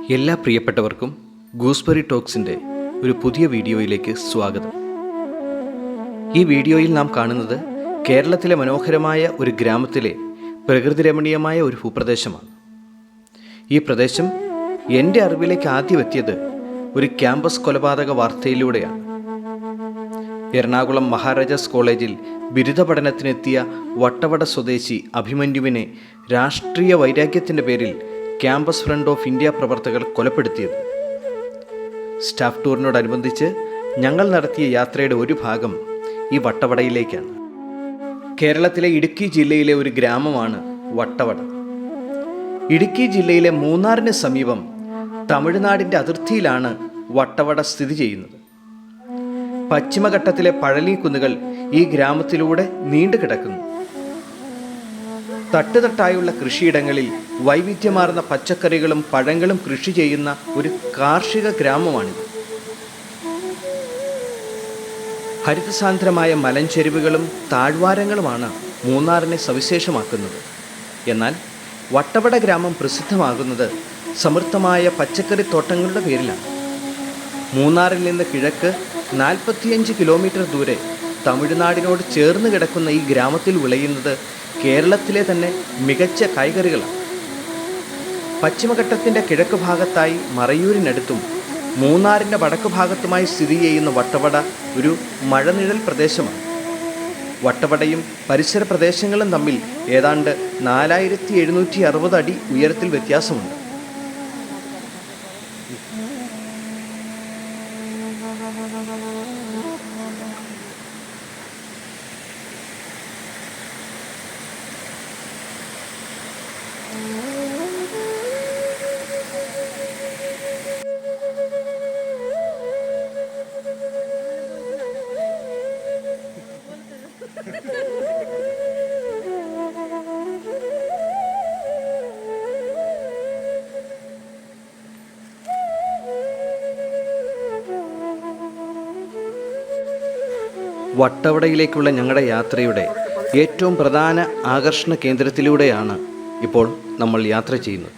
എല്ലാ പ്രിയപ്പെട്ടവർക്കും ഗൂസ്ബെറി ടോക്സിൻ്റെ ഒരു പുതിയ വീഡിയോയിലേക്ക് സ്വാഗതം. ഈ വീഡിയോയിൽ നാം കാണുന്നത് കേരളത്തിലെ മനോഹരമായ ഒരു ഗ്രാമത്തിലെ പ്രകൃതിരമണീയമായ ഒരു ഭൂപ്രദേശമാണ്. ഈ പ്രദേശം എൻ്റെ അറിവിലേക്ക് ആദ്യം എത്തിയത് ഒരു ക്യാമ്പസ് കൊലപാതക വാർത്തയിലൂടെയാണ്. എറണാകുളം മഹാരാജാസ് കോളേജിൽ ബിരുദ പഠനത്തിനെത്തിയ വട്ടവട സ്വദേശി അഭിമന്യുവിനെ രാഷ്ട്രീയ വൈരാഗ്യത്തിൻ്റെ പേരിൽ ക്യാമ്പസ് ഫ്രണ്ട് ഓഫ് ഇന്ത്യ പ്രവർത്തകർ കൊലപ്പെടുത്തിയത്. സ്റ്റാഫ് ടൂറിനോടനുബന്ധിച്ച് ഞങ്ങൾ നടത്തിയ യാത്രയുടെ ഒരു ഭാഗം ഈ വട്ടവടയിലേക്കാണ്. കേരളത്തിലെ ഇടുക്കി ജില്ലയിലെ ഒരു ഗ്രാമമാണ് വട്ടവട. ഇടുക്കി ജില്ലയിലെ മൂന്നാറിന് സമീപം തമിഴ്നാടിൻ്റെ അതിർത്തിയിലാണ് വട്ടവട സ്ഥിതി ചെയ്യുന്നത്. പശ്ചിമഘട്ടത്തിലെ പഴനി കുന്നുകൾ ഈ ഗ്രാമത്തിലൂടെ നീണ്ടുകിടക്കുന്നു. തട്ടുതട്ടായുള്ള കൃഷിയിടങ്ങളിൽ വൈവിധ്യമാർന്ന പച്ചക്കറികളും പഴങ്ങളും കൃഷി ചെയ്യുന്ന ഒരു കാർഷിക ഗ്രാമമാണിത്. ഹരിതസാന്ദ്രമായ മലഞ്ചെരിവുകളും താഴ്വാരങ്ങളുമാണ് മൂന്നാറിനെ സവിശേഷമാക്കുന്നത്. എന്നാൽ വട്ടവട ഗ്രാമം പ്രസിദ്ധമാകുന്നത് സമൃദ്ധമായ പച്ചക്കറിത്തോട്ടങ്ങളുടെ പേരിലാണ്. മൂന്നാറിൽ നിന്ന് കിഴക്ക് 45 കിലോമീറ്റർ ദൂരെ തമിഴ്നാടിനോട് ചേർന്ന് കിടക്കുന്ന ഈ ഗ്രാമത്തിൽ വിളയുന്നത് കേരളത്തിലെ തന്നെ മികച്ച കായ്കറികളാണ്. പശ്ചിമഘട്ടത്തിൻ്റെ കിഴക്ക് ഭാഗത്തായി മറയൂരിനടുത്തും മൂന്നാറിൻ്റെ വടക്ക് ഭാഗത്തുമായി സ്ഥിതി ചെയ്യുന്ന വട്ടവട ഒരു മഴനിഴൽ പ്രദേശമാണ്. വട്ടവടയും പരിസര പ്രദേശങ്ങളും തമ്മിൽ ഏതാണ്ട് 4760 അടി ഉയരത്തിൽ വ്യത്യാസമുണ്ട്. വട്ടവടയിലേക്കുള്ള ഞങ്ങളുടെ യാത്രയുടെ ഏറ്റവും പ്രധാന ആകർഷണ കേന്ദ്രത്തിലൂടെയാണ് ഇപ്പോൾ നമ്മൾ യാത്ര ചെയ്യുന്നത്.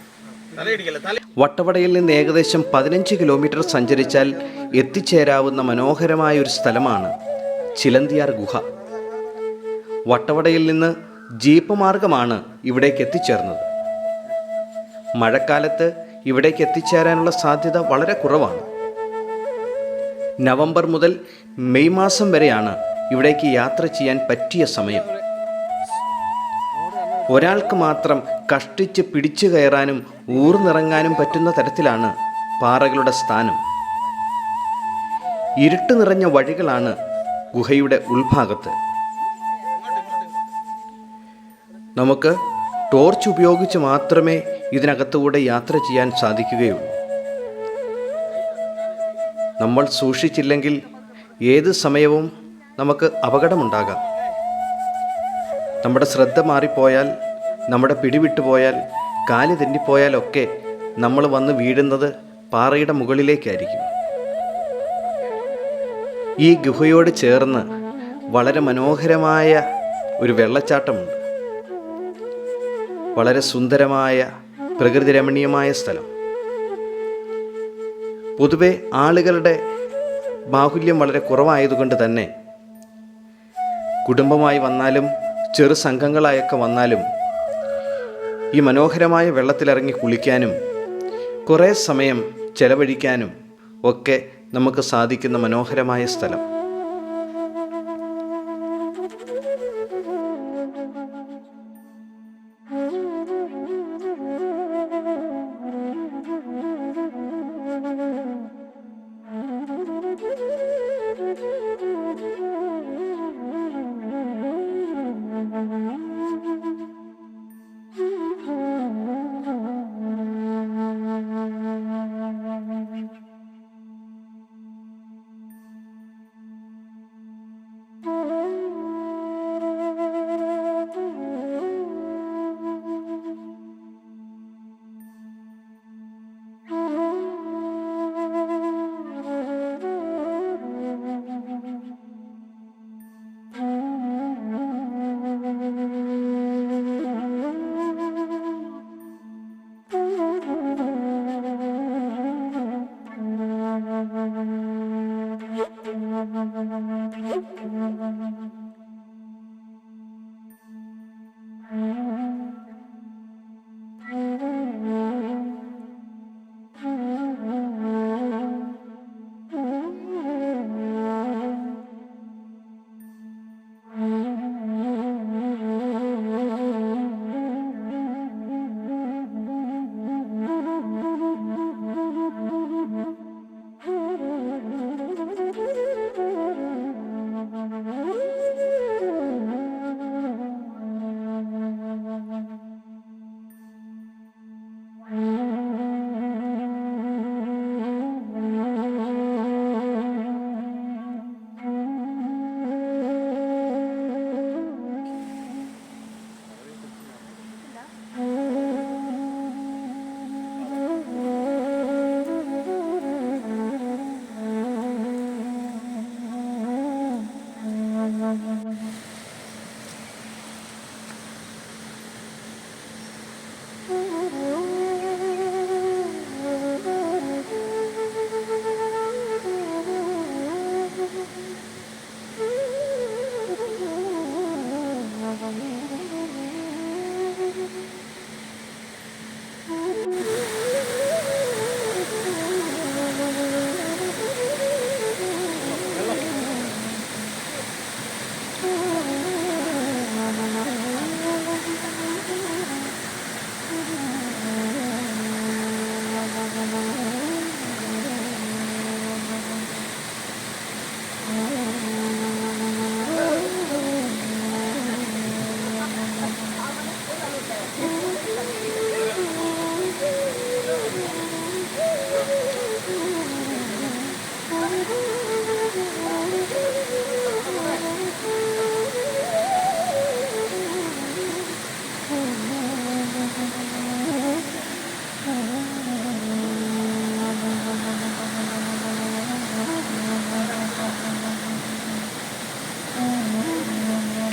വട്ടവടയിൽ നിന്ന് ഏകദേശം 15 കിലോമീറ്റർ സഞ്ചരിച്ചാൽ എത്തിച്ചേരാവുന്ന മനോഹരമായ ഒരു സ്ഥലമാണ് ചിലന്തിയാർ ഗുഹ. വട്ടവടയിൽ നിന്ന് ജീപ്പ് മാർഗമാണ് ഇവിടേക്ക് എത്തിച്ചേർന്നത്. മഴക്കാലത്ത് ഇവിടേക്ക് എത്തിച്ചേരാനുള്ള സാധ്യത വളരെ കുറവാണ്. നവംബർ മുതൽ മെയ് മാസം വരെയാണ് ഇവിടേക്ക് യാത്ര ചെയ്യാൻ പറ്റിയ സമയം. ഒരാൾക്ക് മാത്രം കഷ്ടിച്ച് പിടിച്ചു കയറാനും ഊർന്നിറങ്ങാനും പറ്റുന്ന തരത്തിലാണ് പാറകളുടെ സ്ഥാനം. ഇരുട്ട് നിറഞ്ഞ വഴികളാണ് ഗുഹയുടെ ഉൾഭാഗത്ത്. നമുക്ക് ടോർച്ച് ഉപയോഗിച്ച് മാത്രമേ ഇതിനകത്തുകൂടെ യാത്ര ചെയ്യാൻ സാധിക്കുകയുള്ളൂ. നമ്മൾ സൂക്ഷിച്ചില്ലെങ്കിൽ ഏത് സമയവും നമുക്ക് അപകടമുണ്ടാകാം. നമ്മുടെ ശ്രദ്ധ മാറിപ്പോയാൽ, നമ്മുടെ പിടിവിട്ടുപോയാൽ, കാല് തെന്നിപ്പോയാലൊക്കെ നമ്മൾ വന്ന് വീഴുന്നത് പാറയുടെ മുകളിലേക്കായിരിക്കും. ഈ ഗുഹയോട് ചേർന്ന് വളരെ മനോഹരമായ ഒരു വെള്ളച്ചാട്ടമുണ്ട്. വളരെ സുന്ദരമായ പ്രകൃതിരമണീയമായ സ്ഥലം. പൊതുവെ ആളുകളുടെ ബാഹുല്യം വളരെ കുറവായതുകൊണ്ട് തന്നെ കുടുംബമായി വന്നാലും ചെറു സംഘങ്ങളായൊക്കെ വന്നാലും ഈ മനോഹരമായ വെള്ളത്തിലിറങ്ങി കുളിക്കാനും കുറേ സമയം ചെലവഴിക്കാനും ഒക്കെ നമുക്ക് സാധിക്കുന്ന മനോഹരമായ സ്ഥലം.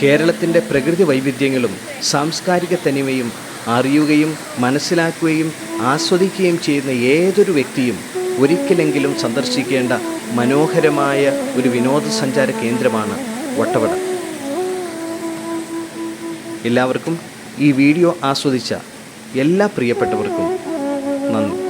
കേരളത്തിൻ്റെ പ്രകൃതി വൈവിധ്യങ്ങളും സാംസ്കാരിക തനിമയും അറിയുകയും മനസ്സിലാക്കുകയും ആസ്വദിക്കുകയും ചെയ്യുന്ന ഏതൊരു വ്യക്തിയും ഒരിക്കലെങ്കിലും സന്ദർശിക്കേണ്ട മനോഹരമായ ഒരു വിനോദസഞ്ചാര കേന്ദ്രമാണ് വട്ടവട. എല്ലാവർക്കും ഈ വീഡിയോ ആസ്വദിച്ച എല്ലാ പ്രിയപ്പെട്ടവർക്കും നന്ദി.